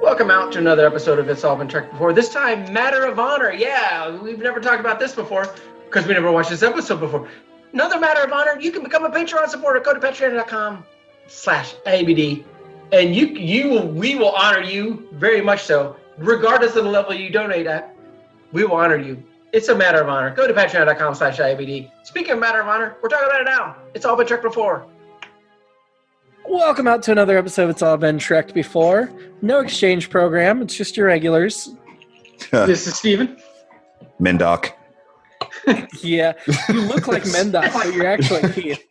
Welcome out to another episode of It's All Been Tracked Before. This time, Matter of Honor. Yeah, we've never talked about this before because we never watched this episode before. Another Matter of Honor. You can become a Patreon supporter. Go to patreon.com/ABD. And we will honor you very much so, regardless of the level you donate at. We will honor you. It's a matter of honor. Go to patreon.com/IBD. Speaking of matter of honor, we're talking about it now. It's all been tracked before. Welcome out to another episode of It's All Been Trekked Before. No exchange program. It's just your regulars. This is Steven. Mendoc. Yeah, you look like Mendoc, but you're actually Keith.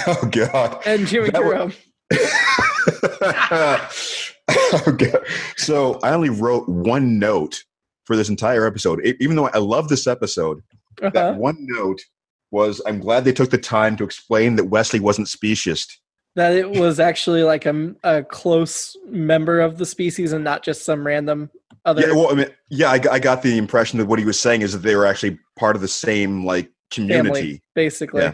Oh, God. And Jimmy-Jerome. Oh, God. So I only wrote one note for this entire episode. Even though I love this episode, that one note was, I'm glad they took the time to explain that Wesley wasn't speciesist. That it was actually like a close member of the species and not just some random other. Yeah, well, I got the impression that what he was saying is that they were actually part of the same community, family, basically. Yeah.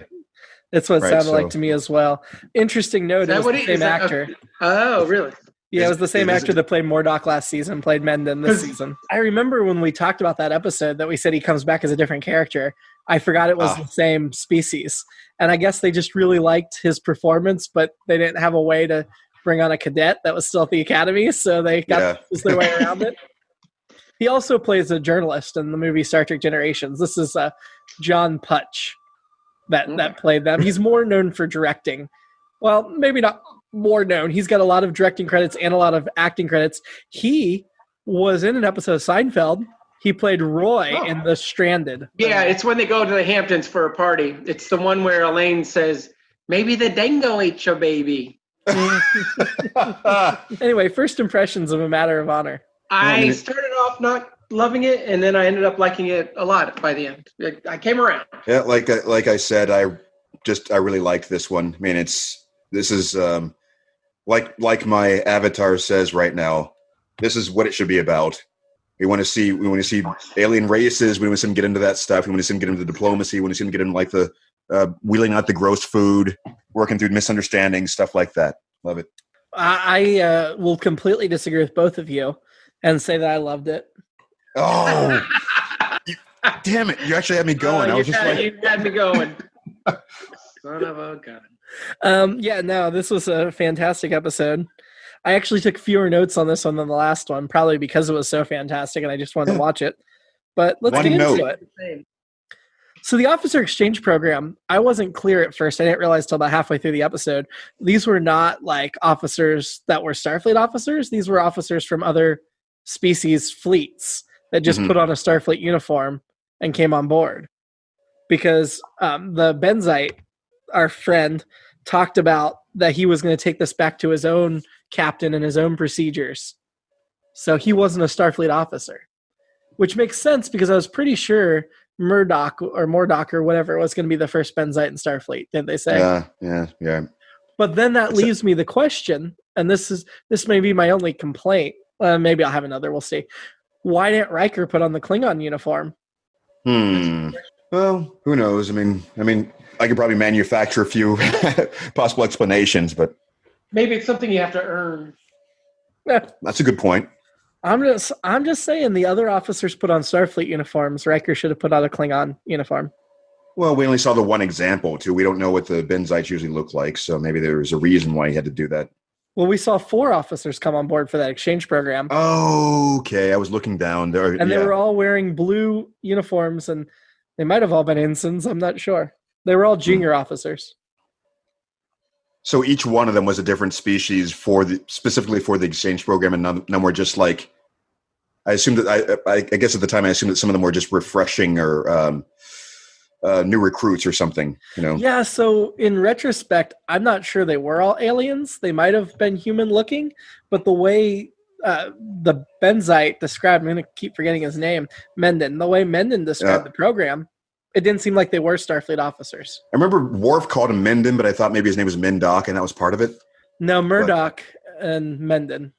That's what it sounded like to me as well. Interesting note: it was the same actor. Oh, really? Yeah, it was the same actor that played Murdoch last season, played Mendon this season. I remember when we talked about that episode that we said he comes back as a different character. I forgot it was the same species. And I guess they just really liked his performance, but they didn't have a way to bring on a cadet that was still at the academy, so they got their way around it. He also plays a journalist in the movie Star Trek Generations. This is John Putch that played them. He's more known for directing. Well, maybe not more known. He's got a lot of directing credits and a lot of acting credits. He was in an episode of Seinfeld. He played Roy in The Stranded. Yeah, it's when they go to the Hamptons for a party. It's the one where Elaine says, maybe the dingo ate your baby. Anyway, first impressions of A Matter of Honor. I started off not loving it, and then I ended up liking it a lot by the end. I came around. Yeah, like I said, I really liked this one. I mean, this is like my avatar says right now. This is what it should be about. We want to see alien races. We want to see them get into that stuff. We want to see them get into diplomacy. We want to see them get into the wheeling out the gross food, working through misunderstandings, stuff like that. Love it. I will completely disagree with both of you and say that I loved it. Oh, damn it! You actually had me going. You had me going. Son of a gun. This was a fantastic episode. I actually took fewer notes on this one than the last one, probably because it was so fantastic and I just wanted to watch it. But let's get into it. So the Officer Exchange Program, I wasn't clear at first. I didn't realize till about halfway through the episode. These were not like officers that were Starfleet officers. These were officers from other species fleets that just put on a Starfleet uniform and came on board. Because the Benzite, our friend, talked about that he was going to take this back to his own captain and his own procedures. So he wasn't a Starfleet officer, which makes sense because I was pretty sure Murdoch or whatever was going to be the first Benzite in Starfleet, didn't they say? Yeah. But then that leaves me the question, and this may be my only complaint. Maybe I'll have another. We'll see. Why didn't Riker put on the Klingon uniform? Well, who knows? I mean, I could probably manufacture a few possible explanations, but maybe it's something you have to earn. That's a good point. I'm just saying the other officers put on Starfleet uniforms. Riker should have put on a Klingon uniform. Well, we only saw the one example, too. We don't know what the Benzites usually look like, so maybe there was a reason why he had to do that. Well, we saw 4 officers come on board for that exchange program. Oh, okay. I was looking down there. And they were all wearing blue uniforms, and they might have all been ensigns. I'm not sure. They were all junior officers. So each one of them was a different species specifically for the exchange program, and none were just like. I assumed that I guess at the time I assumed that some of them were just refreshing or new recruits or something. Yeah. So in retrospect, I'm not sure they were all aliens. They might have been human looking, but the way the Benzite described, I'm going to keep forgetting his name, Mendon. The way Mendon described the program. It didn't seem like they were Starfleet officers. I remember Worf called him Mendon, but I thought maybe his name was Mendoc, and that was part of it. No, Murdoch and Mendon.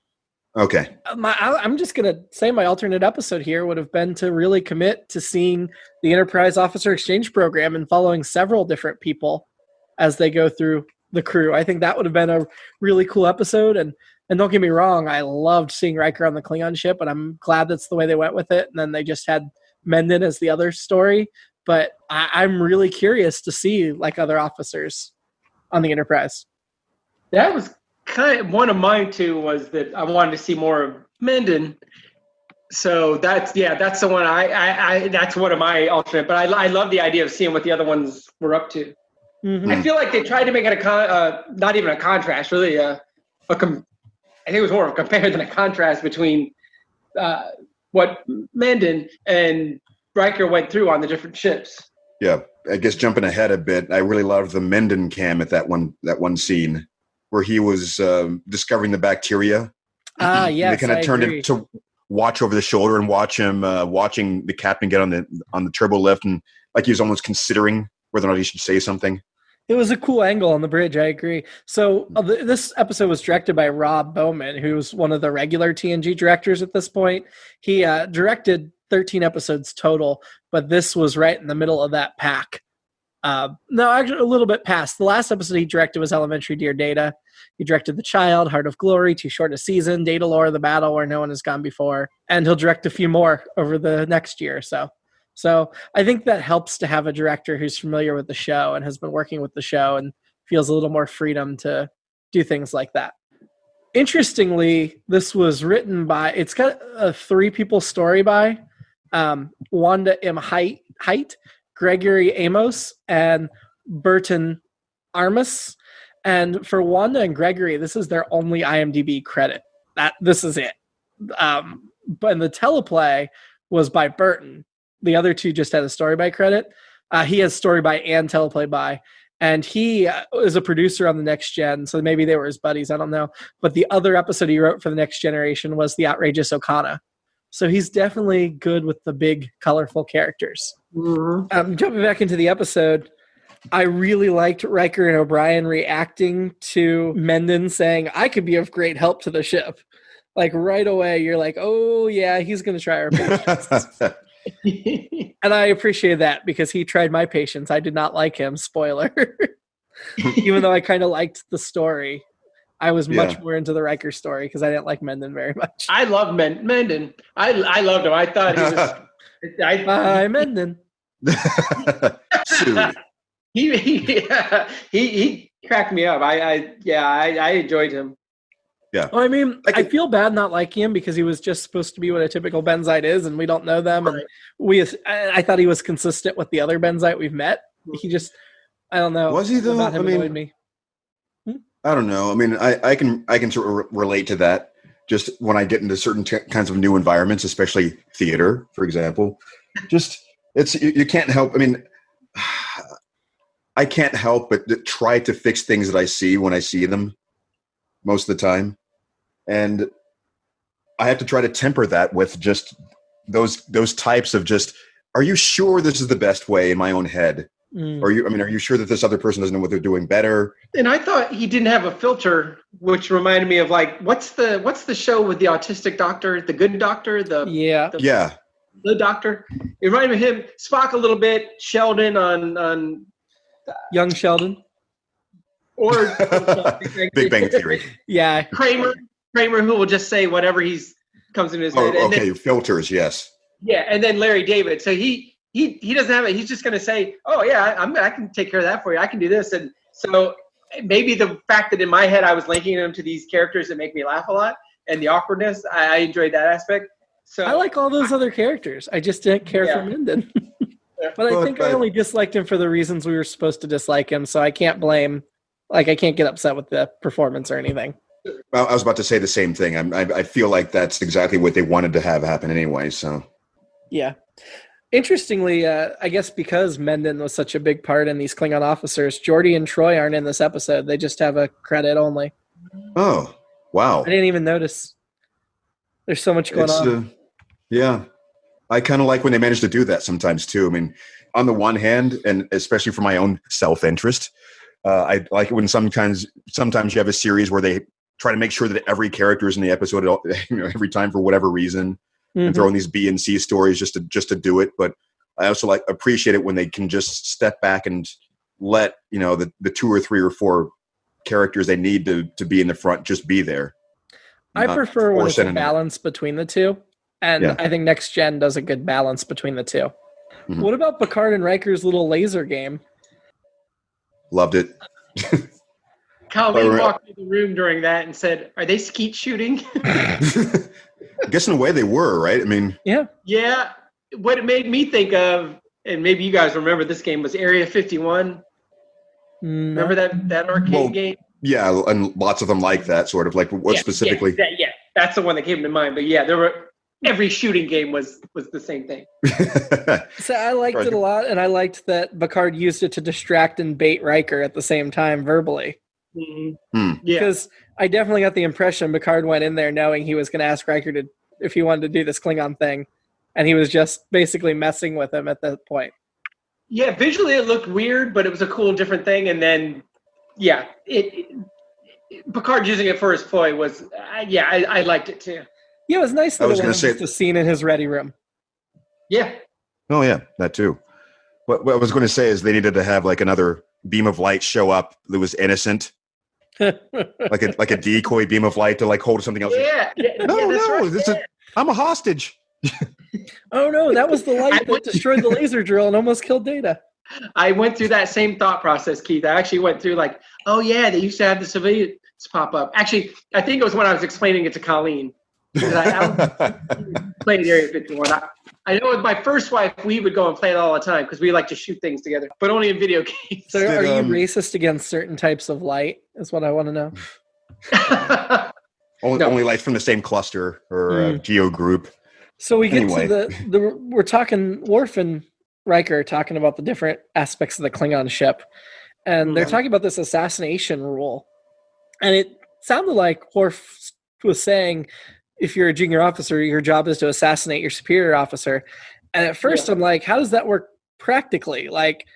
Okay. I'm just going to say my alternate episode here would have been to really commit to seeing the Enterprise Officer Exchange Program and following several different people as they go through the crew. I think that would have been a really cool episode, and And don't get me wrong, I loved seeing Riker on the Klingon ship, and I'm glad that's the way they went with it. And then they just had Menden as the other story. But I'm really curious to see like other officers on the Enterprise. That was kind of one of mine too. Was that I wanted to see more of Menden. So that's the one I that's one of my alternate. But I love the idea of seeing what the other ones were up to. Mm-hmm. I feel like they tried to make it not even a contrast, really. I think it was more of a compare than a contrast between what Menden and Riker went through on the different ships. Yeah, I guess jumping ahead a bit, I really loved the Menden cam at that one scene where he was discovering the bacteria. Yes, they kind of turned him to watch over the shoulder and watch him watching the captain get on the turbo lift, and like he was almost considering whether or not he should say something. It was a cool angle on the bridge. I agree. So this episode was directed by Rob Bowman, who's one of the regular TNG directors at this point. He directed 13 episodes total, but this was right in the middle of that pack. No, actually a little bit past. The last episode he directed was Elementary Dear Data. He directed The Child, Heart of Glory, Too Short a Season, Data Lore, The Battle Where No One Has Gone Before, and he'll direct a few more over the next year or so. So I think that helps to have a director who's familiar with the show and has been working with the show and feels a little more freedom to do things like that. Interestingly, this was written by, it's got a 3-people story by Wanda M. Height, Gregory Amos, and Burton Armus. And for Wanda and Gregory, this is their only IMDb credit. This is it. But the teleplay was by Burton. The other 2 just had a story by credit. He has story by and teleplay by. And he is a producer on The Next Gen, so maybe they were his buddies, I don't know. But the other episode he wrote for The Next Generation was The Outrageous Okana. So he's definitely good with the big, colorful characters. Mm-hmm. Jumping back into the episode, I really liked Riker and O'Brien reacting to Menden saying, I could be of great help to the ship. Like right away, you're like, oh yeah, he's going to try our patience. And I appreciate that because he tried my patience. I did not like him, spoiler. Even though I kind of liked the story. I was much more into the Riker story because I didn't like Menden very much. I love Menden. I loved him. I thought he was... Bye, Menden. He cracked me up. I enjoyed him. Yeah. Well, I mean, I feel bad not liking him because he was just supposed to be what a typical Benzite is, and we don't know them. Right. And I thought he was consistent with the other Benzite we've met. He just, I don't know. Was he though? About him annoyed me. I don't know. I mean, I can sort of relate to that. Just when I get into certain kinds of new environments, especially theater, for example, just you can't help. I mean, I can't help but try to fix things that I see when I see them most of the time. And I have to try to temper that with just those types of just, are you sure this is the best way in my own head? Are you sure that this other person doesn't know what they're doing better? And I thought he didn't have a filter, which reminded me of like, what's the show with the autistic doctor, the good doctor, the doctor? It reminded me of him, Spock a little bit, Sheldon on Young Sheldon. Or Big Bang Theory. Yeah. Kramer, who will just say whatever comes into his head. Okay, filters, yes. Yeah, and then Larry David. So he doesn't have it. He's just going to say, "Oh yeah, I can take care of that for you. I can do this." And so maybe the fact that in my head I was linking them to these characters that make me laugh a lot, and the awkwardness, I enjoyed that aspect. So I like all those other characters. I just didn't care for Menden. But I think I only disliked him for the reasons we were supposed to dislike him. So I can't blame. Like, I can't get upset with the performance or anything. Well, I was about to say the same thing. I feel like that's exactly what they wanted to have happen anyway. So, yeah. Interestingly, I guess because Menden was such a big part in these Klingon officers, Geordi and Troy aren't in this episode. They just have a credit only. Oh, wow. I didn't even notice. There's so much going on. Yeah. I kind of like when they manage to do that sometimes, too. I mean, on the one hand, and especially for my own self-interest, I like it when sometimes you have a series where they try to make sure that every character is in the episode every time for whatever reason, and throw in these B and C stories just to do it. But I also appreciate it when they can just step back and let the 2 or 3 or 4 characters they need to be in the front just be there. I prefer when it's a balance between the two, and I think Next Gen does a good balance between the two. Mm-hmm. What about Picard and Riker's little laser game? Loved it. Colleen walked through the room during that and said, "Are they skeet shooting?" I guess in a way they were, right? I mean, yeah. What it made me think of, and maybe you guys remember this game, was Area 51. No. Remember that arcade game? Yeah, and lots of them like that, sort of like what specifically? Yeah, that's the one that came to mind. But yeah, every shooting game was the same thing. So I liked it a lot, and I liked that Picard used it to distract and bait Riker at the same time verbally. Mm-hmm. Yeah, because I definitely got the impression Picard went in there knowing he was going to ask Riker if he wanted to do this Klingon thing, and he was just basically messing with him at that point. Yeah, visually it looked weird, but it was a cool, different thing. And then, Picard using it for his ploy was, I liked it too. Yeah, it was nice that it was just a scene in his ready room. Yeah. Oh yeah, that too. What I was going to say is they needed to have like another beam of light show up that was innocent, like a decoy beam of light to like hold something else. I'm a hostage. Oh no, that was the light that destroyed the laser drill and almost killed Data. I went through that same thought process, Keith. I actually went through like, oh yeah, they used to have the civilians pop up. Actually, I think it was when I was explaining it to Colleen. I played Area 51. I know with my first wife, we would go and play it all the time because we like to shoot things together, but only in video games. So are you racist against certain types of light is what I want to know. Only light from the same cluster or geo group. So we get to we're talking, Worf and Riker are talking about the different aspects of the Klingon ship. And they're talking about this assassination rule. And it sounded like Worf was saying, if you're a junior officer, your job is to assassinate your superior officer. And at first I'm like, how does that work practically? Like,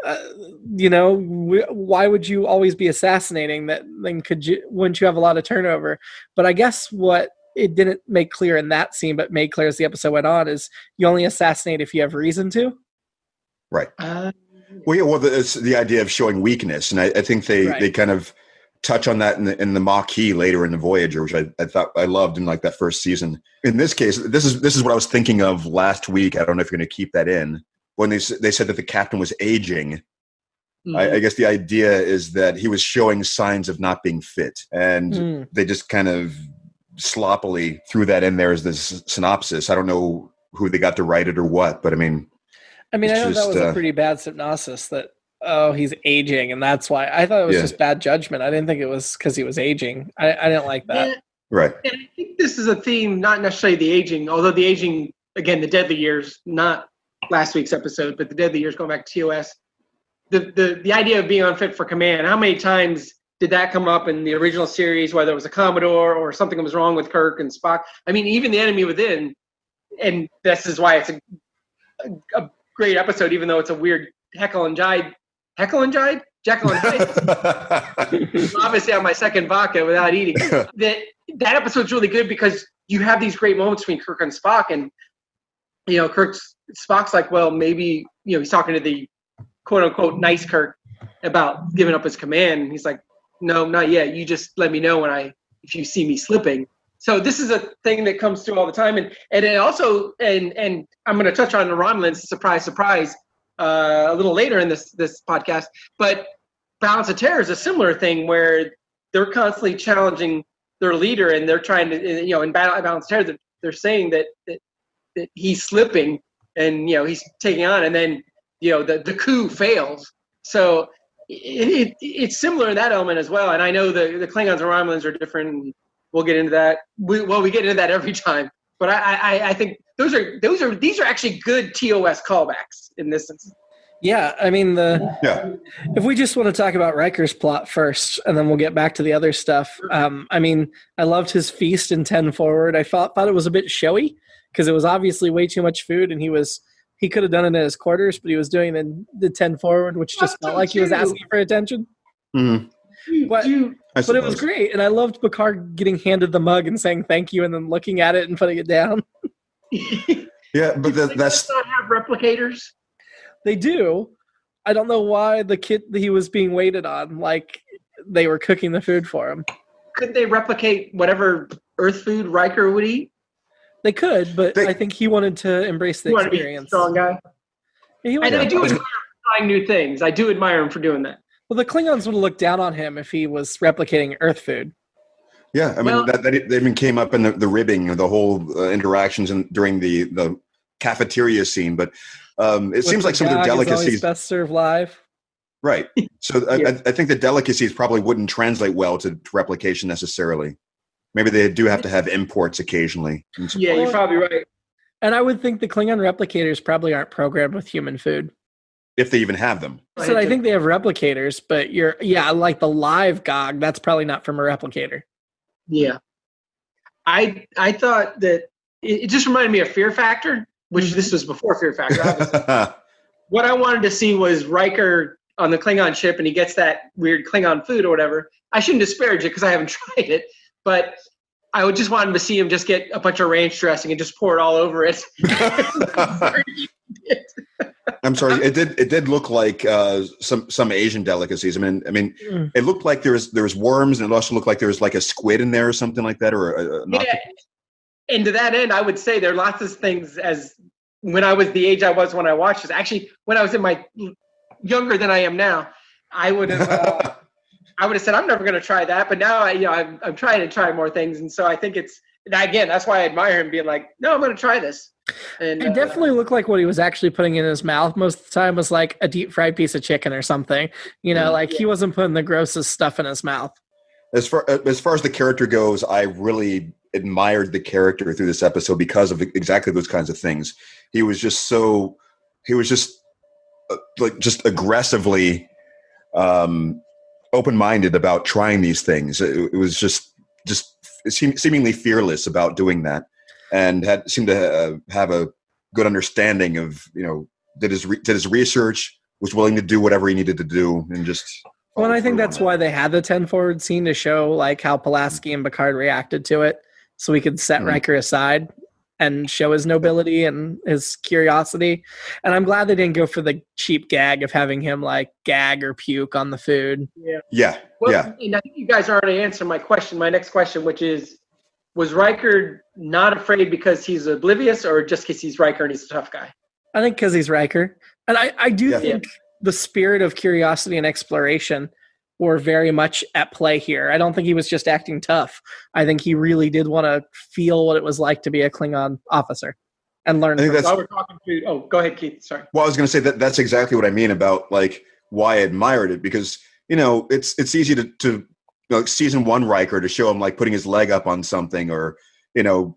why would you always be assassinating that? Then wouldn't you have a lot of turnover? But I guess what it didn't make clear in that scene, but made clear as the episode went on, is you only assassinate if you have reason to. Right. It's the idea of showing weakness, and I think they kind of touch on that in the Maquis later in the Voyager, which I thought I loved in like that first season. In this case, this is what I was thinking of last week. I don't know if you're going to keep that in when they said that the captain was aging. Mm-hmm. I guess the idea is that he was showing signs of not being fit, and they just kind of sloppily threw that in there as this synopsis. I don't know who they got to write it or what, but I know that was a pretty bad synopsis that, he's aging, and that's why. I thought it was just bad judgment. I didn't think it was because he was aging. I didn't like that. Yeah. Right. And I think this is a theme, not necessarily the aging, although the aging, again, the deadly years, not last week's episode, but the deadly years going back to TOS. The idea of being unfit for command, how many times did that come up in the original series, whether it was a Commodore or something was wrong with Kirk and Spock? Even the Enemy Within, and this is why it's a great episode, even though it's a weird Jekyll and Hyde. Obviously on my second vodka without eating. That episode's really good because you have these great moments between Kirk and Spock, and Spock's like, well, maybe he's talking to the quote unquote nice Kirk about giving up his command, and he's like, no, not yet. You just let me know if you see me slipping. So this is a thing that comes through all the time, and it also and I'm going to touch on the Romulans. Surprise, a little later in this podcast. But Balance of Terror is a similar thing where they're constantly challenging their leader, and they're trying to in Balance of Terror they're saying that he's slipping and he's taking on, and then the coup fails. So it's similar in that element as well. And I know the Klingons and Romulans are different. And we'll get into that. We get into that every time. But I think these are actually good TOS callbacks in this instance. Yeah, if we just want to talk about Riker's plot first, and then we'll get back to the other stuff. I loved his feast in 10 Forward. I thought it was a bit showy because it was obviously way too much food, and he could have done it in his quarters, but he was doing the 10 Forward, which just felt like he was asking for attention. Mm-hmm. But it was great, and I loved Picard getting handed the mug and saying thank you, and then looking at it and putting it down. Yeah, but that's not have replicators. They do. I don't know why the kid he was being waited on, like they were cooking the food for him. couldn't they replicate whatever Earth food Riker would eat? They could, but I think he wanted to embrace the experience. To be a strong guy. I do admire him trying new things. I do admire him for doing that. Well, the Klingons would have looked down on him if he was replicating Earth food. Yeah, I mean, that even came up in the ribbing, the whole interactions during the cafeteria scene. But it seems like some of their delicacies best served live. Right. So I think the delicacies probably wouldn't translate well to replication necessarily. Maybe they do have to have imports occasionally. Yeah, you're probably right. And I would think the Klingon replicators probably aren't programmed with human food. If they even have them. So I think they have replicators, but like the live GOG, that's probably not from a replicator. Yeah. I thought that it just reminded me of Fear Factor, which this was before Fear Factor. What I wanted to see was Riker on the Klingon ship and he gets that weird Klingon food or whatever. I shouldn't disparage it because I haven't tried it, but I would just want to see him just get a bunch of ranch dressing and just pour it all over it. I'm sorry. It did look like some Asian delicacies. I mean, it looked like there was worms, and it also looked like there was like a squid in there or something like that, or And to that end, I would say there are lots of things. As when I was the age I was when I watched this, actually, when I was in my younger than I am now, I would have. I would have said I'm never going to try that, but now I'm trying to try more things, and so I think that's why I admire him being like, no, I'm going to try this. And it definitely looked like what he was actually putting in his mouth most of the time was like a deep fried piece of chicken or something. He wasn't putting the grossest stuff in his mouth. As far as the character goes, I really admired the character through this episode because of exactly those kinds of things. He was just aggressively open-minded about trying these things. It was just seemingly fearless about doing that, and seemed to have a good understanding of did his research, was willing to do whatever he needed to do, and just. Well, and I think that's why they had the 10 forward scene to show like how Pulaski and Picard reacted to it, so we could set Riker aside and show his nobility and his curiosity. And I'm glad they didn't go for the cheap gag of having him like gag or puke on the food. Yeah. Well, and I think you guys already answered my next question, which is, was Riker not afraid because he's oblivious or just because he's Riker and he's a tough guy? I think because he's Riker. And I do think the spirit of curiosity and exploration were very much at play here. I don't think he was just acting tough. I think he really did want to feel what it was like to be a Klingon officer and learn. Go ahead, Keith. Sorry. Well, I was going to say that's exactly what I mean about like why I admired it, because it's easy to season 1 Riker to show him like putting his leg up on something or squaring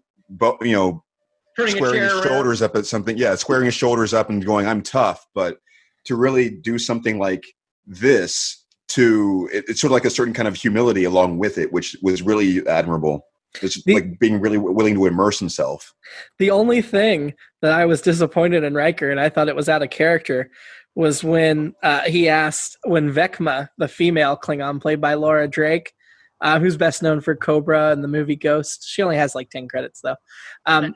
his shoulders up at something. Yeah, squaring his shoulders up and going, I'm tough. But to really do something like this. It's sort of like a certain kind of humility along with it, which was really admirable. It's like being really willing to immerse himself. The only thing that I was disappointed in Riker, and I thought it was out of character, was when he asked, when Vecma, the female Klingon played by Laura Drake, who's best known for Cobra and the movie Ghost. She only has like 10 credits though.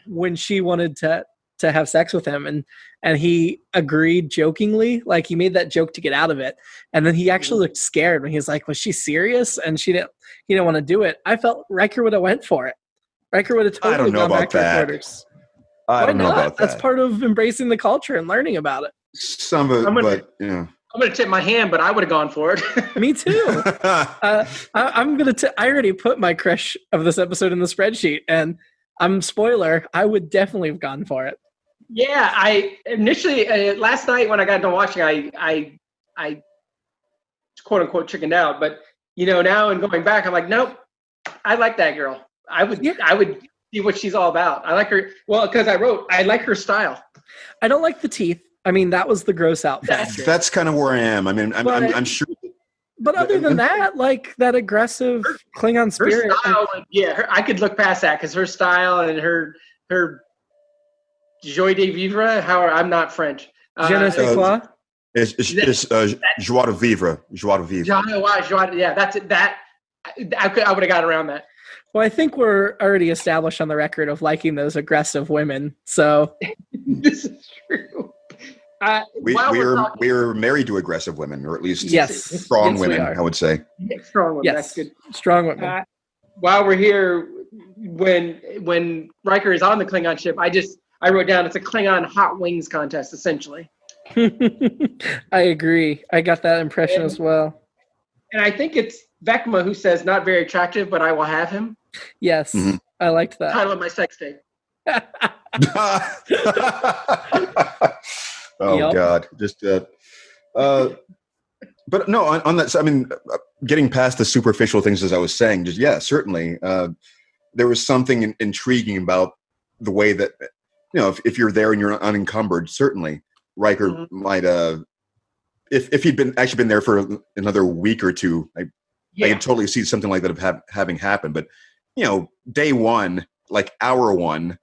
When she wanted to have sex with him, and he agreed jokingly, like he made that joke to get out of it, and then he actually looked scared when he was like, was she serious? And he didn't want to do it. I felt Riker would have went for it. Riker would have totally gone back to headquarters. I don't know about that. That's part of embracing the culture and learning about it. Some of it, I'm going to tip my hand, but I would have gone for it. Me too. I already put my crush of this episode in the spreadsheet, and spoiler, I would definitely have gone for it. Yeah, I initially last night when I got done watching, I quote unquote chickened out. But now and going back, I'm like, nope, I like that girl. I would see what she's all about. I like her. Well, because I like her style. I don't like the teeth. I mean, that was the gross out factor. That's kind of where I am. I mean, I'm sure. But other than that, like that aggressive Klingon spirit. Her style, I could look past that because her style and her joie de vivre. I'm not French. Je ne sais quoi. It's joie de vivre. Joie de vivre. Yeah, that's it. That I would have got around that. Well, I think we're already established on the record of liking those aggressive women. So this is true. We're married to aggressive women, or at least yes, strong women. I would say strong women. Yes, that's good. Strong women. while we're here, when Riker is on the Klingon ship, I wrote down it's a Klingon hot wings contest, essentially. I agree. I got that impression as well. And I think it's Vecma who says, "Not very attractive, but I will have him." Yes, I liked that. Title of my sex tape. God, just but no, on that. I mean, getting past the superficial things, as I was saying, just certainly, there was something intriguing about the way that if you're there and you're unencumbered, certainly Riker might if he'd been there for another week or two, I could totally see something like that having happened. But day one, like hour one,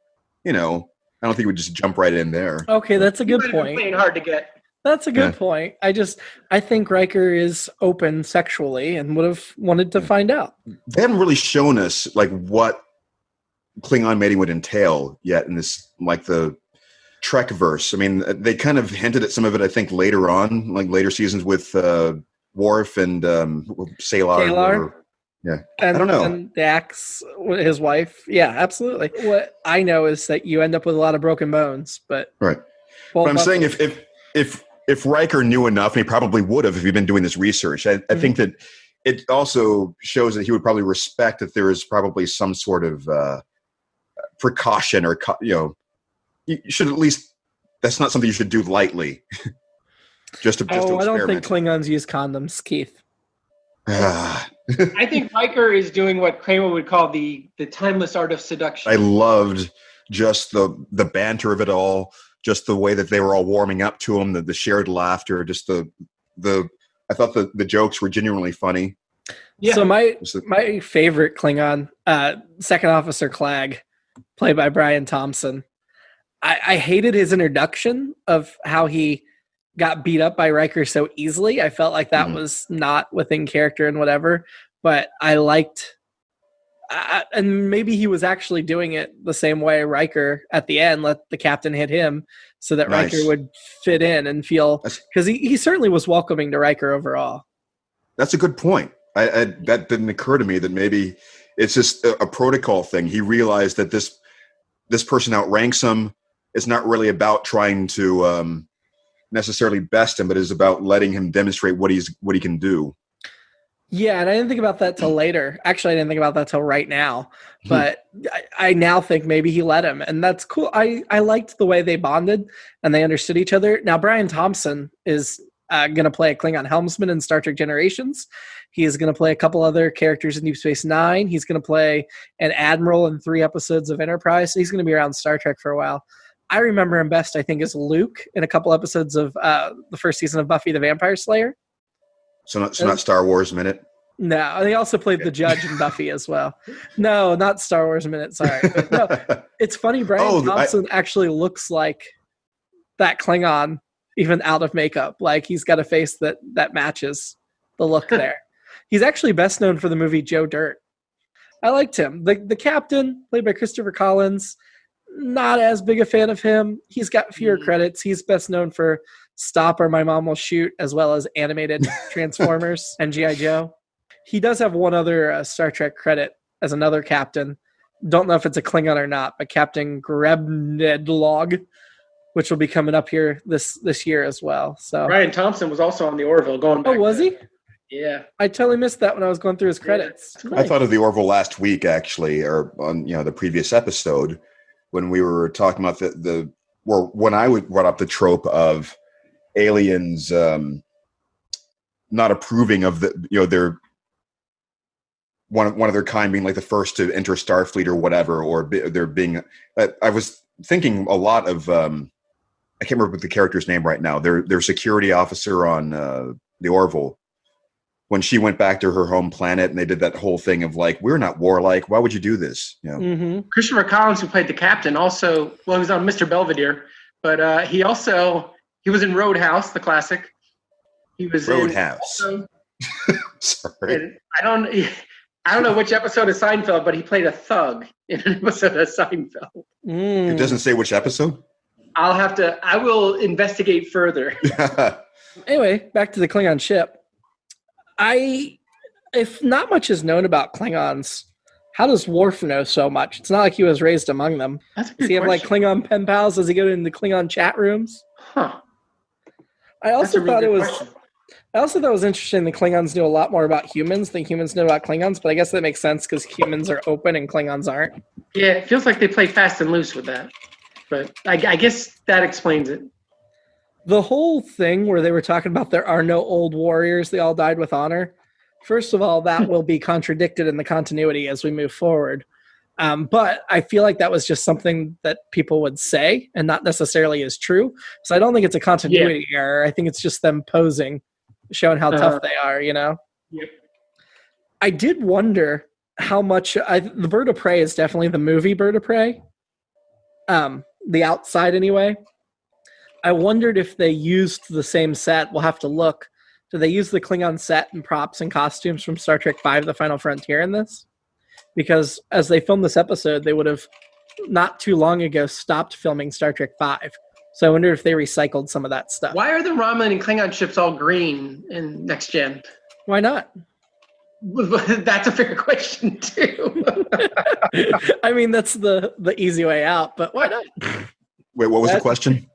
I don't think he would just jump right in there. Okay, that's a good point. Playing hard to get. That's a good point. I think Riker is open sexually and would have wanted to find out. They haven't really shown us like what Klingon mating would entail yet in this, like the Trek verse. I mean, they kind of hinted at some of it, I think, later on, like later seasons with Worf and Salar. Yeah, I don't know. And Dax, his wife. Yeah, absolutely. What I know is that you end up with a lot of broken bones, but right. But I'm saying if Riker knew enough, and he probably would have if he'd been doing this research, I think that it also shows that he would probably respect that there is probably some sort of precaution, or you should at least. That's not something you should do lightly. just to experiment. I don't think Klingons use condoms, Keith. I think Riker is doing what Kramer would call the timeless art of seduction. I loved just the banter of it all, just the way that they were all warming up to him, the shared laughter, just the I thought the jokes were genuinely funny. Yeah. So my favorite Klingon, Second Officer Clag, played by Brian Thompson. I hated his introduction of how he got beat up by Riker so easily. I felt like that was not within character and whatever, but I liked, and maybe he was actually doing it the same way Riker at the end, let the captain hit him so that Riker would fit in and feel, because he certainly was welcoming to Riker overall. That's a good point. That didn't occur to me, that maybe it's just a protocol thing. He realized that this person outranks him. It's not really about trying to necessarily best him, but is about letting him demonstrate what he can do. Yeah, and I didn't think about that till later. Actually, I didn't think about that till right now. But I now think maybe he let him, and that's cool. I liked the way they bonded and they understood each other. Now, Brian Thompson is going to play a Klingon helmsman in Star Trek Generations. He is going to play a couple other characters in Deep Space Nine. He's going to play an admiral in 3 episodes of Enterprise. So he's going to be around Star Trek for a while. I remember him best, I think, as Luke in a couple episodes of the first season of Buffy the Vampire Slayer. So not Star Wars Minute? No, and he also played the judge in Buffy as well. No, not Star Wars Minute, sorry. But no, it's funny, Brian Thompson actually looks like that Klingon, even out of makeup. Like, he's got a face that matches the look there. He's actually best known for the movie Joe Dirt. I liked him. The captain, played by Christopher Collins, not as big a fan of him. He's got fewer credits. He's best known for Stop or My Mom Will Shoot, as well as animated Transformers and G.I. Joe. He does have one other Star Trek credit as another captain. Don't know if it's a Klingon or not, but Captain Grebnedlog, which will be coming up here this year as well. So Brian Thompson was also on the Orville going back. Oh, was he? Yeah. I totally missed that when I was going through his credits. Yeah. Nice. I thought of the Orville last week, actually, or on the previous episode, when we were talking about when I would brought up the trope of aliens not approving of their one of their kind being like the first to enter Starfleet or whatever, or there being. I was thinking a lot of I can't remember the character's name right now. Their security officer on the Orville, when she went back to her home planet and they did that whole thing of like, we're not warlike. Why would you do this? Christopher Collins, who played the captain, also, well, he was on Mr. Belvedere, but he was in Roadhouse, the classic. He was Roadhouse. Sorry. I don't know which episode of Seinfeld, but he played a thug in an episode of Seinfeld. It doesn't say which episode? I will investigate further. Anyway, back to the Klingon ship. If not much is known about Klingons, how does Worf know so much? It's not like he was raised among them. That's a good Does he have like Klingon pen pals? Does he go into Klingon chat rooms? Huh. I also thought it was interesting the Klingons knew a lot more about humans than humans knew about Klingons, but I guess that makes sense because humans are open and Klingons aren't. Yeah, it feels like they play fast and loose with that. But I guess that explains it. The whole thing where they were talking about there are no old warriors, they all died with honor. First of all, that will be contradicted in the continuity as we move forward. But I feel like that was just something that people would say and not necessarily is true. So I don't think it's a continuity error. I think it's just them posing, showing how tough they are, you know? Yep. I did wonder how much the Bird of Prey is definitely the movie Bird of Prey. The outside anyway. I wondered if they used the same set. We'll have to look. Do they use the Klingon set and props and costumes from Star Trek V, The Final Frontier in this? Because as they filmed this episode, they would have not too long ago stopped filming Star Trek V. So I wonder if they recycled some of that stuff. Why are the Romulan and Klingon ships all green in Next Gen? Why not? That's a fair question, too. I mean, that's the easy way out, but why not? Wait, what was the question?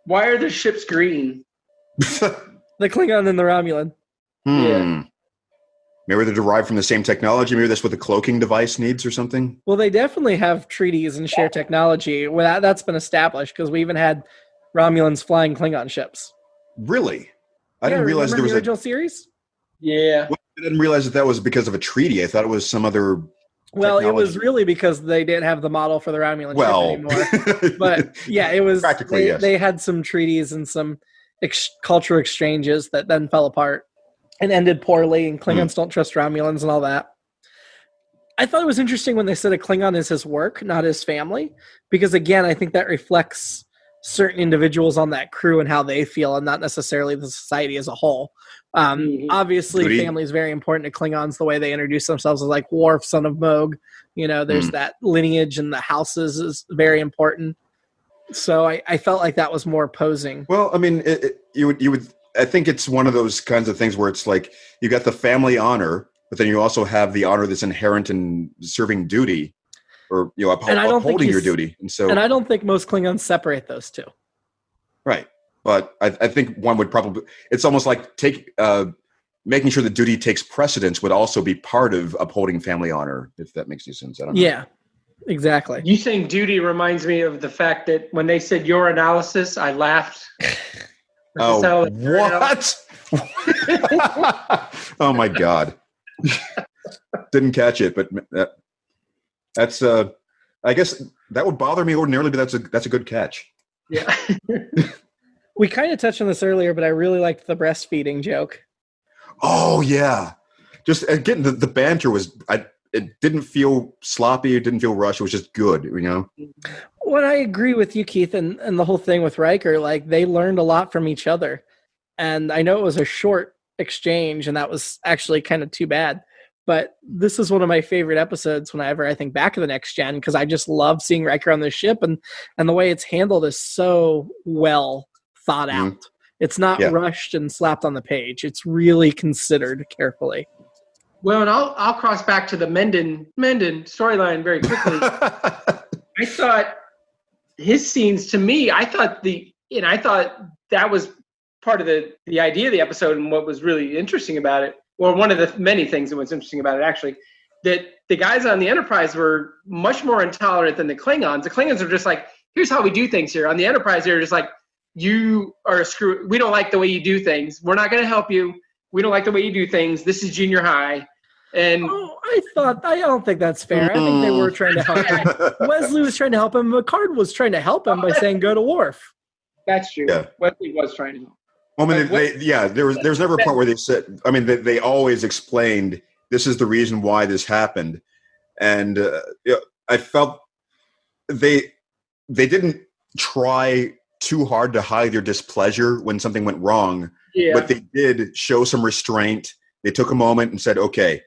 Why are the ships green? The Klingon and the Romulan. Yeah. Maybe they're derived from the same technology. Maybe that's what the cloaking device needs or something. Well, they definitely have treaties and share technology. Well, that's been established because we even had Romulans flying Klingon ships. Really? I didn't realize there was the original series. Yeah. Well, I didn't realize that was because of a treaty. I thought it was some other. Well, technology. It was really because they didn't have the model for the Romulan ship anymore. But yeah, it was practically yes. They had some treaties and some cultural exchanges that then fell apart and ended poorly, and Klingons don't trust Romulans and all that. I thought it was interesting when they said a Klingon is his work, not his family, because again, I think that reflects certain individuals on that crew and how they feel, and not necessarily the society as a whole. Obviously, family is very important to Klingons. The way they introduce themselves as like Worf, son of Moog. You know, there's that lineage, and the houses is very important. So I felt like that was more posing. Well, I mean, you would. I think it's one of those kinds of things where it's like you got the family honor, but then you also have the honor that's inherent in serving duty, or upholding your duty. And I don't think most Klingons separate those two. Right, but I think one would probably. It's almost like making sure that duty takes precedence would also be part of upholding family honor, if that makes any sense. I don't know. Yeah, exactly. You saying duty reminds me of the fact that when they said your analysis, I laughed. Oh, what? Oh my God. Didn't catch it, but that's I guess that would bother me ordinarily, but that's a good catch. Yeah. We kind of touched on this earlier, but I really liked the breastfeeding joke. Oh yeah. Just again, the banter was it didn't feel sloppy, it didn't feel rushed, it was just good, you know? Well, I agree with you, Keith, and the whole thing with Riker, like they learned a lot from each other. And I know it was a short exchange, and that was actually kind of too bad. But this is one of my favorite episodes whenever I think back of the Next Gen, because I just love seeing Riker on the ship, and the way it's handled is so well thought out. It's not rushed and slapped on the page. It's really considered carefully. Well, and I'll cross back to the Menden storyline very quickly. I thought his scenes, to me, I thought that was part of the idea of the episode, and what was really interesting about it, or one of the many things that was interesting about it, actually, that the guys on the Enterprise were much more intolerant than the Klingons. The Klingons are just like, here's how we do things here. On the Enterprise, they're just like, you are a screw. We don't like the way you do things. We're not going to help you. We don't like the way you do things. This is junior high. And I don't think that's fair. I think they were trying to help him. Wesley was trying to help him. Picard was trying to help him by saying, go to Worf. That's true. Yeah. Wesley was trying to help. Well, I mean, there was never a point where they said, I mean, they always explained, this is the reason why this happened. And I felt they didn't try too hard to hide their displeasure when something went wrong, but they did show some restraint. They took a moment and said, okay,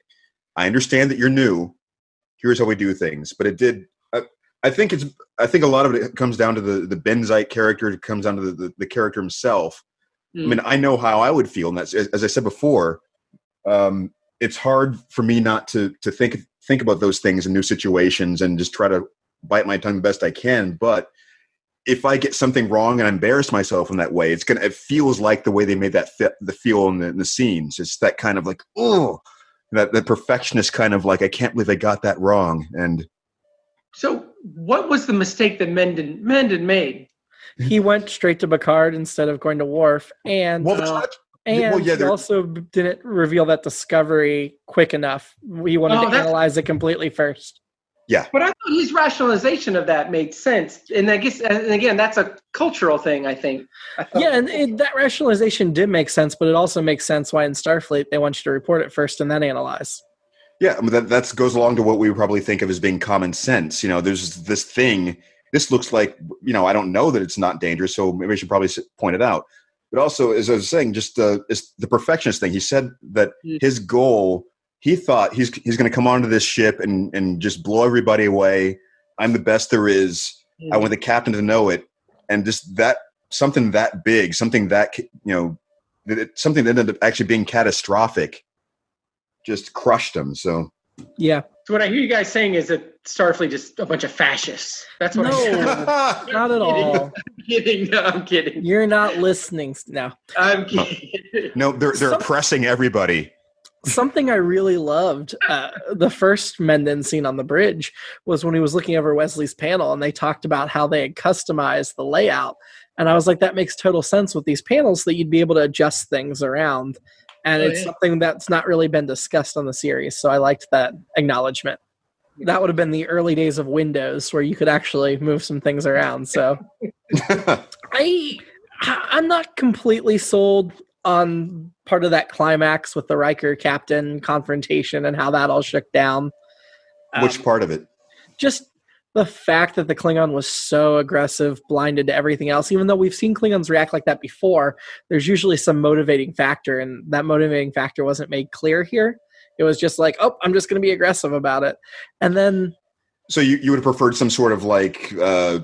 I understand that you're new. Here's how we do things. But it did. I think a lot of it comes down to the Benzite character. It comes down to the character himself. I mean, I know how I would feel. And that's, as I said before, it's hard for me not to think think about those things in new situations and just try to bite my tongue the best I can. But if I get something wrong and I embarrass myself in that way, it feels like the way they made that the feel in the scenes. It's that kind of like, oh, that the perfectionist kind of like, I can't believe I got that wrong. And so what was the mistake that Mendon made? He went straight to Picard instead of going to Worf, and he also didn't reveal that discovery quick enough. He wanted to analyze it completely first. Yeah, but I thought his rationalization of that made sense, and I guess, and again, that's a cultural thing, I think. That rationalization did make sense, but it also makes sense why in Starfleet they want you to report it first and then analyze. Yeah, I mean, that goes along to what we probably think of as being common sense. There's this thing. This looks like, I don't know that it's not dangerous, so maybe I should probably point it out. But also, as I was saying, just it's the perfectionist thing. He said that his goal, he thought he's going to come onto this ship and just blow everybody away. I'm the best there is. I want the captain to know it. And just that, something that big, something that, something that ended up actually being catastrophic just crushed him. So, yeah. So what I hear you guys saying is that Starfleet is a bunch of fascists. That's what not at all. I'm kidding. You're not listening now. I'm kidding. No, they're oppressing everybody. Something I really loved, the first Mendon scene on the bridge was when he was looking over Wesley's panel and they talked about how they had customized the layout. And I was like, that makes total sense with these panels that you'd be able to adjust things around. And it's something that's not really been discussed on the series. So I liked that acknowledgement. That would have been the early days of Windows where you could actually move some things around. So I'm not completely sold on part of that climax with the Riker captain confrontation and how that all shook down. Which part of it? Just the fact that the Klingon was so aggressive, blinded to everything else. Even though we've seen Klingons react like that before, there's usually some motivating factor, and that motivating factor wasn't made clear here. It was just like, oh, I'm just going to be aggressive about it. And then... So you would have preferred some sort of like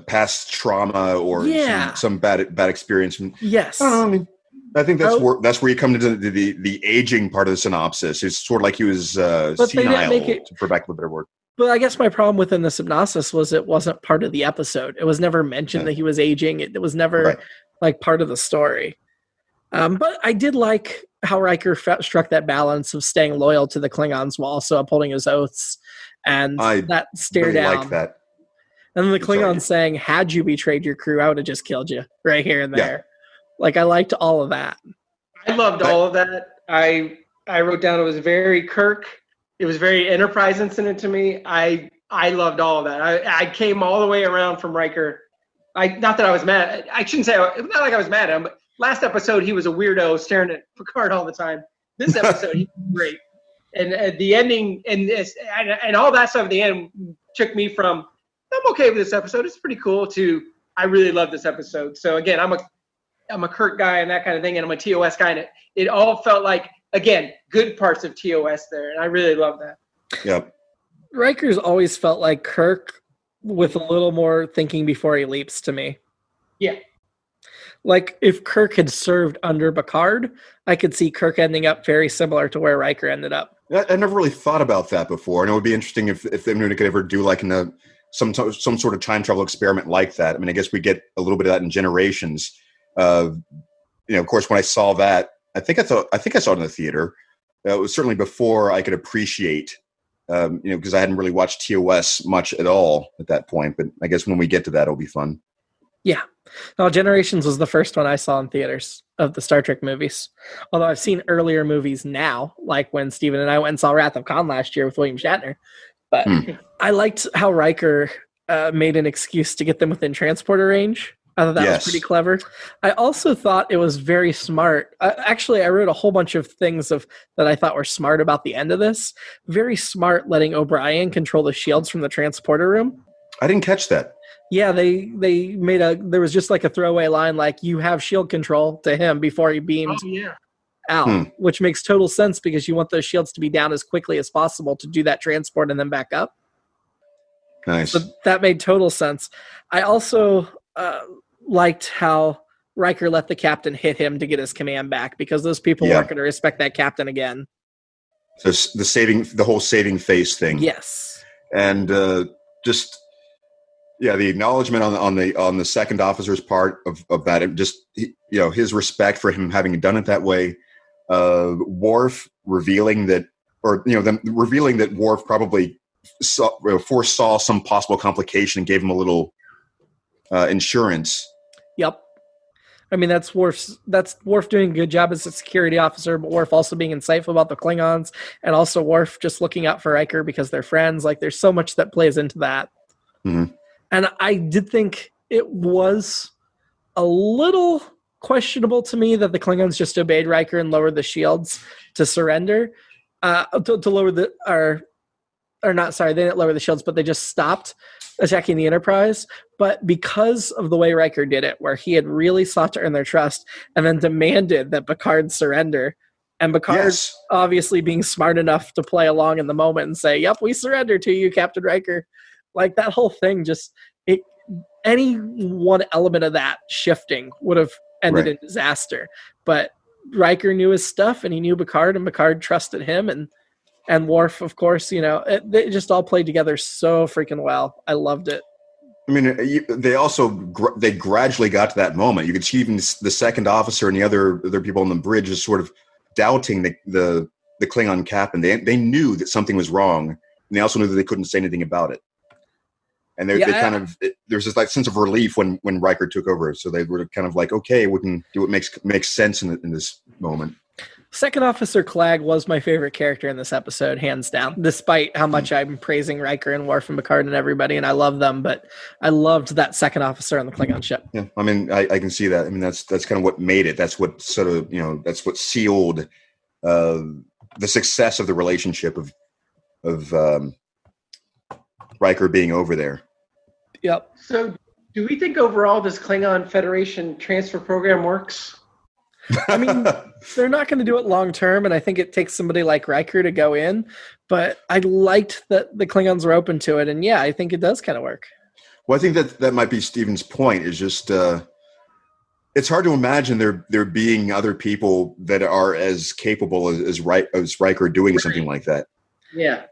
past trauma or some bad experience? Yes. I don't know, I think that's where you come into the aging part of the synopsis. It's sort of like he was senile, for lack of a better word. But I guess my problem within the synopsis was it wasn't part of the episode. It was never mentioned that he was aging. It was never like part of the story. But I did like how Riker struck that balance of staying loyal to the Klingons while also upholding his oaths. And that stare really down. Like that. And then the Klingon saying, had you betrayed your crew, I would have just killed you right here and there. Yeah. Like, I liked all of that. I loved all of that. I wrote down it was very Kirk. It was very Enterprise incident to me. I loved all of that. I came all the way around from Riker. Not that I was mad. I shouldn't say, it's not like I was mad at him, but last episode he was a weirdo staring at Picard all the time. This episode he was great. And the ending and all that stuff at the end took me from, I'm okay with this episode, it's pretty cool, to I really love this episode. So again, I'm a Kirk guy and that kind of thing, and I'm a TOS guy, and it all felt like, again, good parts of TOS there, and I really love that. Yep. Riker's always felt like Kirk with a little more thinking before he leaps to me. Yeah. Like, if Kirk had served under Picard, I could see Kirk ending up very similar to where Riker ended up. I never really thought about that before, and it would be interesting if anyone could ever do like some sort of time travel experiment like that. I mean, I guess we get a little bit of that in Generations. Of course, when I saw that, I think I saw it in the theater. It was certainly before I could appreciate, because I hadn't really watched TOS much at all at that point. But I guess when we get to that, it'll be fun. Yeah. No, Generations was the first one I saw in theaters of the Star Trek movies. Although I've seen earlier movies now, like when Steven and I went and saw Wrath of Khan last year with William Shatner. But I liked how Riker made an excuse to get them within transporter range. I thought that was pretty clever. I also thought it was very smart. Actually, I wrote a whole bunch of things that I thought were smart about the end of this. Very smart letting O'Brien control the shields from the transporter room. I didn't catch that. Yeah, they made there was just like a throwaway line like, you have shield control to him before he beamed out, which makes total sense because you want those shields to be down as quickly as possible to do that transport and then back up. Nice. So that made total sense. I also liked how Riker let the captain hit him to get his command back, because those people weren't going to respect that captain again. So the whole saving face thing. Yes. And just the acknowledgement on the second officer's part of that, it just his respect for him having done it that way. Worf revealing that, them revealing that Worf probably foresaw some possible complication and gave him a little insurance. Yep. I mean, that's Worf doing a good job as a security officer, but Worf also being insightful about the Klingons, and also Worf just looking out for Riker because they're friends. Like, there's so much that plays into that. Mm-hmm. And I did think it was a little questionable to me that the Klingons just obeyed Riker and lowered the shields to surrender, to lower the, or not, sorry, they didn't lower the shields, but they just stopped attacking the Enterprise. But because of the way Riker did it, where he had really sought to earn their trust and then demanded that Picard surrender, and Picard obviously being smart enough to play along in the moment and say, yep, we surrender to you, Captain Riker. Like, that whole thing any one element of that shifting would have ended in disaster. But Riker knew his stuff, and he knew Picard, and Picard trusted him, and Worf, of course, they just all played together so freaking well. I loved it. I mean, they gradually got to that moment. You could see even the second officer and the other people on the bridge just sort of doubting the Klingon captain. They knew that something was wrong, and they also knew that they couldn't say anything about it. And they kind of, there's this like sense of relief when Riker took over. So they were kind of like, okay, we can do what makes sense in this moment. Second Officer Clag was my favorite character in this episode, hands down, despite how much I'm praising Riker and Worf and Picard and everybody, and I love them, but I loved that second officer on the Klingon ship. Yeah, I mean, I can see that. I mean, that's kind of what made it. That's what sort of, that's what sealed the success of the relationship of Riker being over there. Yep. So do we think overall this Klingon Federation transfer program works? I mean, they're not going to do it long term, and I think it takes somebody like Riker to go in, but I liked that the Klingons were open to it, and yeah, I think it does kind of work. Well, I think that might be Steven's point, is just it's hard to imagine there being other people that are as capable as Riker doing something like that. Yeah.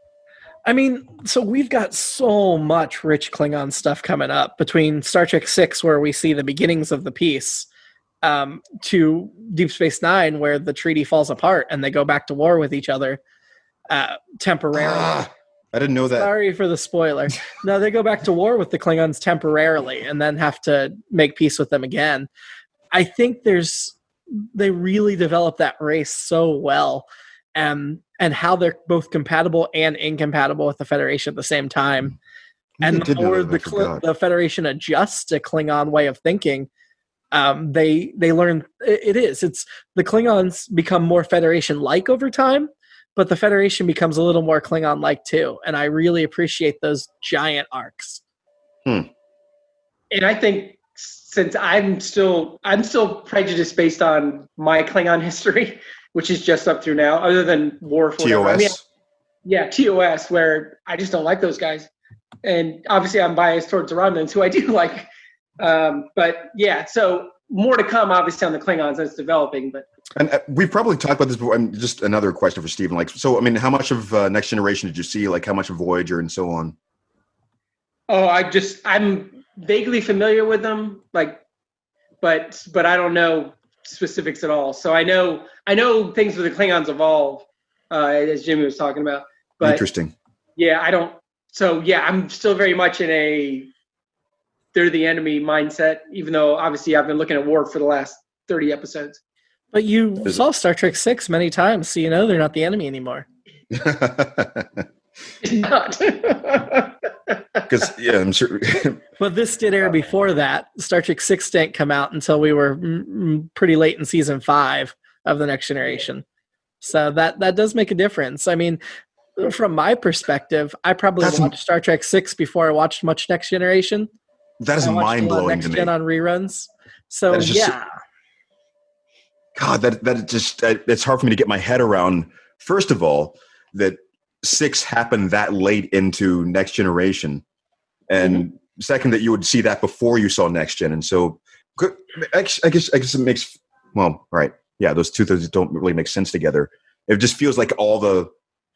I mean, so we've got so much rich Klingon stuff coming up between Star Trek VI, where we see the beginnings of the peace, to Deep Space Nine, where the treaty falls apart and they go back to war with each other temporarily. I didn't know that. Sorry for the spoiler. No, they go back to war with the Klingons temporarily and then have to make peace with them again. I think they really develop that race so well, and how they're both compatible and incompatible with the Federation at the same time. And the more the Federation adjusts to Klingon way of thinking, they learn it's the Klingons become more Federation-like over time, but the Federation becomes a little more Klingon-like too. And I really appreciate those giant arcs. And I think since I'm still prejudiced based on my Klingon history, which is just up through now, other than Worf. TOS. TOS, where I just don't like those guys. And obviously I'm biased towards the Romulans, who I do like. But yeah, so more to come, obviously, on the Klingons as developing. But we've probably talked about this before. Just another question for Stephen. Like, so I mean, how much of Next Generation did you see? Like, how much of Voyager and so on? Oh, I'm vaguely familiar with them, like, but I don't know specifics at all. So I know things with the Klingons evolve, as Jimmy was talking about. But interesting. Yeah, I don't. So yeah, I'm still very much in a they're the enemy mindset, even though obviously I've been looking at Worf for the last 30 episodes. But you saw Star Trek VI many times, so you know they're not the enemy anymore. It's not. Because yeah, I'm sure. But this did air before that. Star Trek VI didn't come out until we were pretty late in season 5 of the Next Generation. So that does make a difference. I mean, from my perspective, I probably watched Star Trek VI before I watched much Next Generation. That is mind blowing Next to me. Gen on reruns. So yeah. God, that just it's hard for me to get my head around. First of all, that 6 happened that late into Next Generation, and second, that you would see that before you saw Next Gen, and so I guess it makes those two things don't really make sense together. It just feels like all the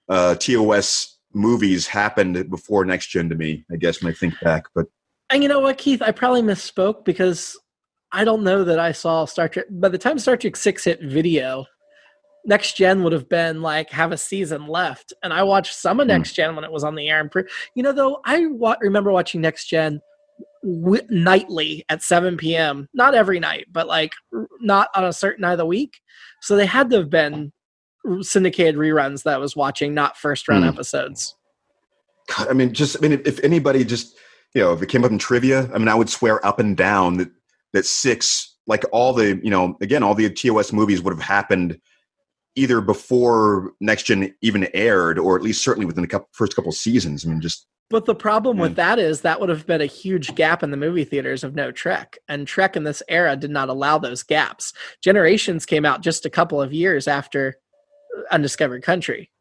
TOS movies happened before Next Gen to me, I guess, when I think back. But And you know what, Keith? I probably misspoke because I don't know that I saw Star Trek. By the time Star Trek 6 hit video, Next Gen would have been like have a season left. And I watched some of Next Gen when it was on the air. And though, I remember watching Next Gen nightly at 7 p.m. Not every night, but like not on a certain night of the week. So they had to have been syndicated reruns that I was watching, not first run episodes. God, if anybody just, if it came up in trivia, I would swear up and down that 6, like all the, all the TOS movies would have happened either before Next Gen even aired, or at least certainly within the first couple seasons. But the problem with that is that would have been a huge gap in the movie theaters of no Trek. And Trek in this era did not allow those gaps. Generations came out just a couple of years after Undiscovered Country.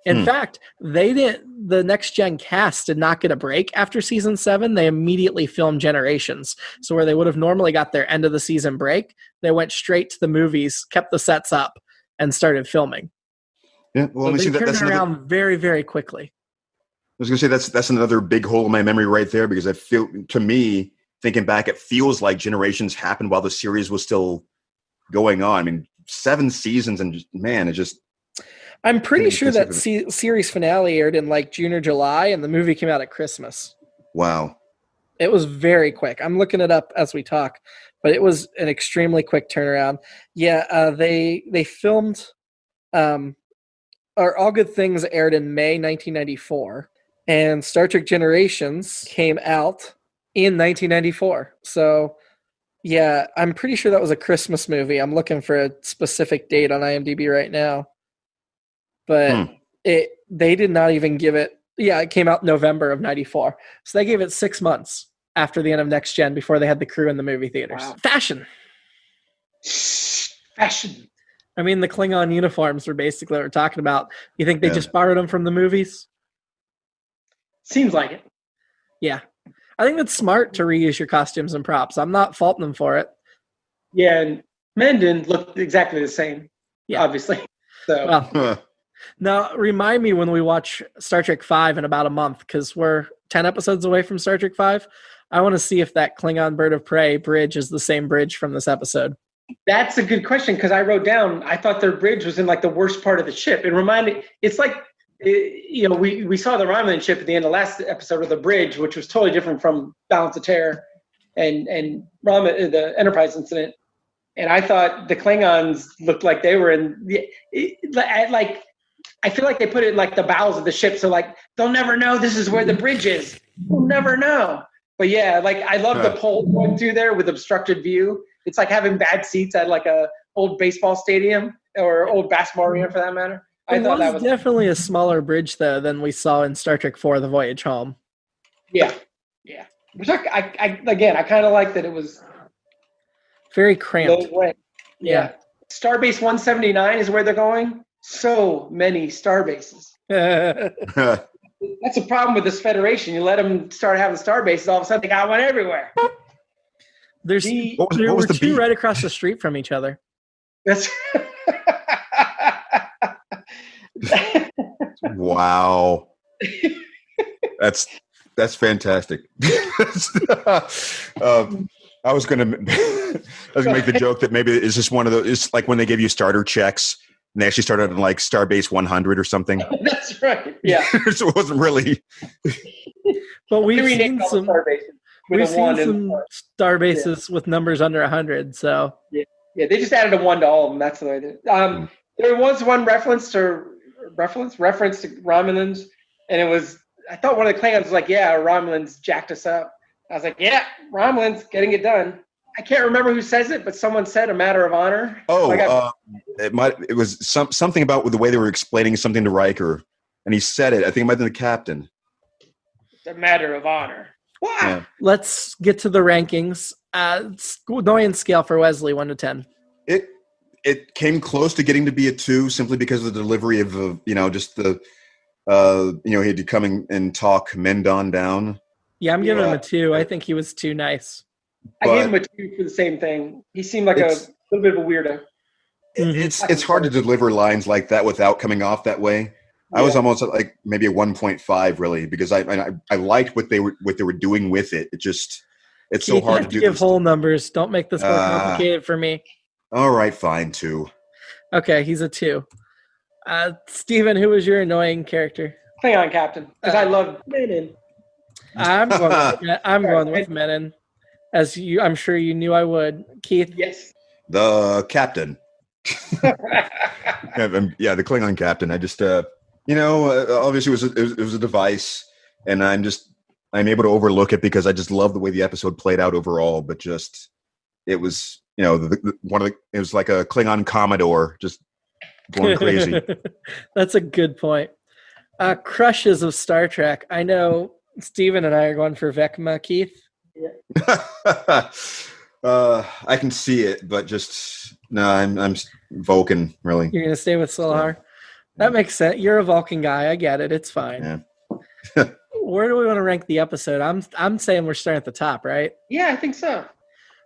In fact, the Next Gen cast did not get a break after season 7. They immediately filmed Generations. So where they would have normally got their end of the season break, they went straight to the movies, kept the sets up, and started filming. Yeah, well, so they turned around very, very quickly. I was going to say that's another big hole in my memory right there, because I feel, to me, thinking back, it feels like Generations happened while the series was still going on. 7 seasons, and I'm pretty sure that series finale aired in like June or July, and the movie came out at Christmas. Wow. It was very quick. I'm looking it up as we talk, but it was an extremely quick turnaround. Yeah, they filmed All Good Things aired in May 1994, and Star Trek Generations came out in 1994. So, yeah, I'm pretty sure that was a Christmas movie. I'm looking for a specific date on IMDb right now. But they did not even give it. Yeah, it came out November of 94. So they gave it 6 months after the end of Next Gen before they had the crew in the movie theaters. Wow. Fashion. The Klingon uniforms were basically what we're talking about. You think they just borrowed them from the movies? Seems like it. Yeah. I think it's smart to reuse your costumes and props. I'm not faulting them for it. Yeah, and men didn't look exactly the same, obviously. So. Well, now, remind me when we watch Star Trek 5 in about a month, because we're 10 episodes away from Star Trek 5. I want to see if that Klingon Bird of Prey bridge is the same bridge from this episode. That's a good question, because I wrote down, I thought their bridge was in like the worst part of the ship. It reminded, it's like, we saw the Romulan ship at the end of last episode of the bridge, which was totally different from Balance of Terror and the Enterprise incident. And I thought the Klingons looked like they were I feel like they put it in like the bowels of the ship. So like, they'll never know this is where the bridge is. We'll never know. But yeah, like I love the pole going through there with obstructed view. It's like having bad seats at like a old baseball stadium or old basketball arena for that matter. I thought that was definitely a smaller bridge though than we saw in Star Trek 4: The Voyage Home. Yeah. Yeah. Which I kind of like that it was very cramped. Yeah. Starbase 179 is where they're going. So many star bases. That's a problem with this Federation. You let them start having star bases, all of a sudden they got one everywhere. There were two right across the street from each other. That's wow. That's fantastic. I was gonna make the joke that maybe it's just one of those. It's like when they give you starter checks. And they actually started on like Starbase 100 or something. That's right. Yeah. So it wasn't really. But we've seen some star bases with numbers under 100. So yeah, they just added a 1 to all of them. That's the way they did. There was one reference to Romulans, and it was. I thought one of the Klingons was like, "Yeah, Romulans jacked us up." I was like, "Yeah, Romulans getting it done." I can't remember who says it, but someone said a matter of honor. Oh, it was something about with the way they were explaining something to Riker, and he said it. I think it might have been the captain. It's a matter of honor. Wow. Yeah. Let's get to the rankings. Annoyance scale for Wesley, 1 to 10. It came close to getting to be a 2, simply because of the delivery of just the he had to come and talk Mendon down. Yeah, I'm giving him a 2. I think he was too nice. I gave him a 2 for the same thing. He seemed like a little bit of a weirdo. It's hard to deliver lines like that without coming off that way. I was almost at like maybe a 1.5 really, because I liked what they were doing with it. It's so hard to do. Give whole numbers. Don't make this more complicated for me. All right, fine, 2. Okay, he's a 2. Steven, who was your annoying character? Klingon captain, because I love Menon. I'm going with Menon, as I'm sure you knew I would. Keith? Yes. The captain. The Klingon captain. I just, obviously it was a device, and I'm able to overlook it because I just love the way the episode played out overall. But it was, it was like a Klingon Commodore just going crazy. That's a good point. Crushes of Star Trek. I know Steven and I are going for Vecma. Keith? Yeah. I can see it, but I'm Vulcan, really. You're going to stay with Silahar? Yeah. That makes sense. You're a Vulcan guy. I get it. It's fine. Yeah. Where do we want to rank the episode? I'm saying we're starting at the top, right? Yeah, I think so.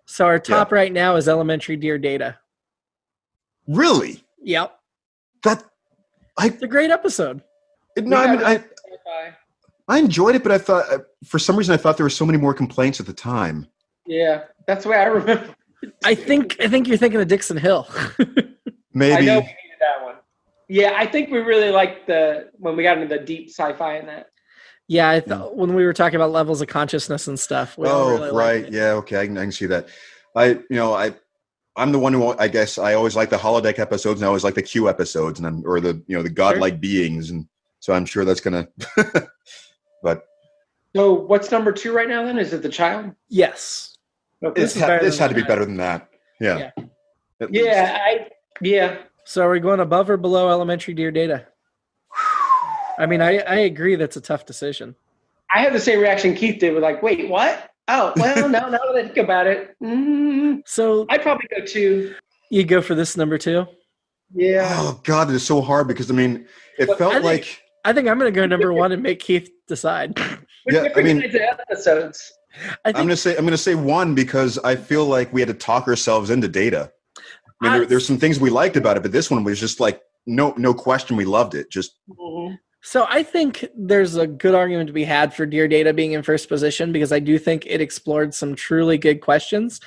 So our top right now is Elementary Dear Data. Really? Yep. It's a great episode. I enjoyed it, but I thought for some reason there were so many more complaints at the time. Yeah, that's the way I remember. I think you're thinking of Dixon Hill. Maybe. I know we needed that one. Yeah, I think we really liked when we got into the deep sci-fi in that. Yeah, when we were talking about levels of consciousness and stuff. Really right. Yeah, okay, I can see that. I'm the one who I guess I always like the holodeck episodes, and I always like the Q episodes, or the godlike beings, and so I'm sure that's gonna. But. So what's number 2 right now? Then is it the child? Yes. Okay. This had to be better than that. Yeah. Yeah. So are we going above or below Elementary Dear Data? I mean, I agree that's a tough decision. I had the same reaction Keith did. With like, wait, what? Oh, well, now that I think about it, so I'd probably go 2. You go for this number 2? Yeah. Oh God, it's so hard because I think I'm going to go number 1 and make Keith decide. Yeah, episodes. I'm going to say 1 because I feel like we had to talk ourselves into Data. I mean, there's some things we liked about it, but this one was just like no question we loved it. Just. Mm-hmm. So I think there's a good argument to be had for Dear Data being in first position because I do think it explored some truly good questions.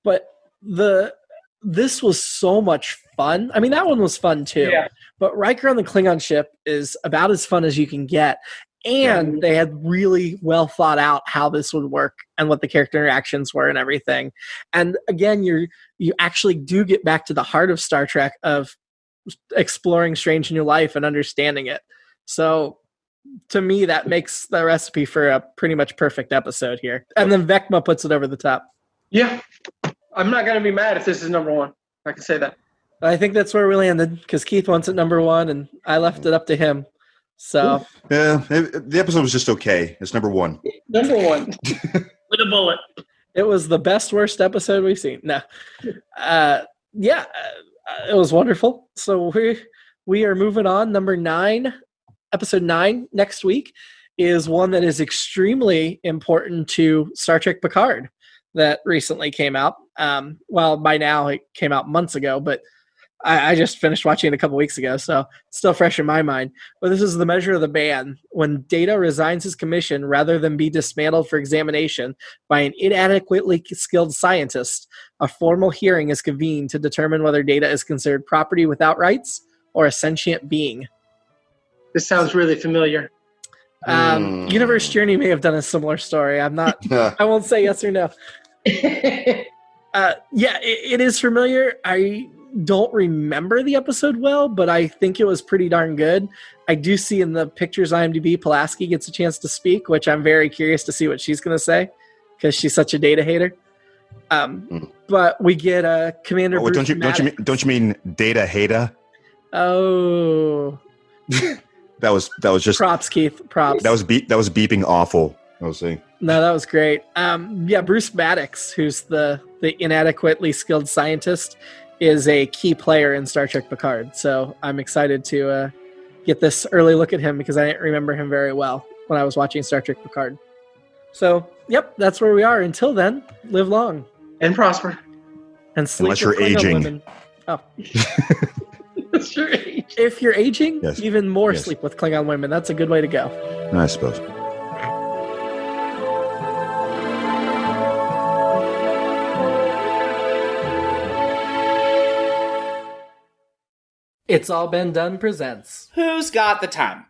But this was so much fun. I mean, that one was fun too. Yeah. But Riker on the Klingon ship is about as fun as you can get. And they had really well thought out how this would work and what the character interactions were and everything. And again, you actually do get back to the heart of Star Trek of exploring strange new life and understanding it. So to me, that makes the recipe for a pretty much perfect episode here. And then Vecma puts it over the top. Yeah. I'm not going to be mad if this is number 1. I can say that. I think that's where we landed because Keith wants it number 1 and I left it up to him. So yeah, the episode was just okay. It's number 1. Number 1 with a bullet. It was the best worst episode we've seen. No, it was wonderful. So we are moving on. Number 9, episode 9 next week is one that is extremely important to Star Trek Picard that recently came out. Well, by now it came out months ago, but I just finished watching it a couple weeks ago, so it's still fresh in my mind. But this is The Measure of the Man. When Data resigns his commission rather than be dismantled for examination by an inadequately skilled scientist, a formal hearing is convened to determine whether Data is considered property without rights or a sentient being. This sounds really familiar. Universe Journey may have done a similar story. I'm not. I won't say yes or no. It is familiar. I don't remember the episode well, but I think it was pretty darn good. I do see in the pictures IMDb, Pulaski gets a chance to speak, which I'm very curious to see what she's going to say because she's such a Data hater. But we get a Commander. Oh, don't you mean Data hater? Oh, that was just props, Keith. Props. That was beeping awful. I was saying. No, that was great. Bruce Maddox, who's the inadequately skilled scientist, is a key player in Star Trek Picard. So I'm excited to get this early look at him because I didn't remember him very well when I was watching Star Trek Picard. So, that's where we are. Until then, live long. And prosper. And sleep. Unless you're aging. Women. Oh. If you're aging, Yes. even more Yes. sleep with Klingon women. That's a good way to go. I suppose. It's All Been Done presents. Who's got the time?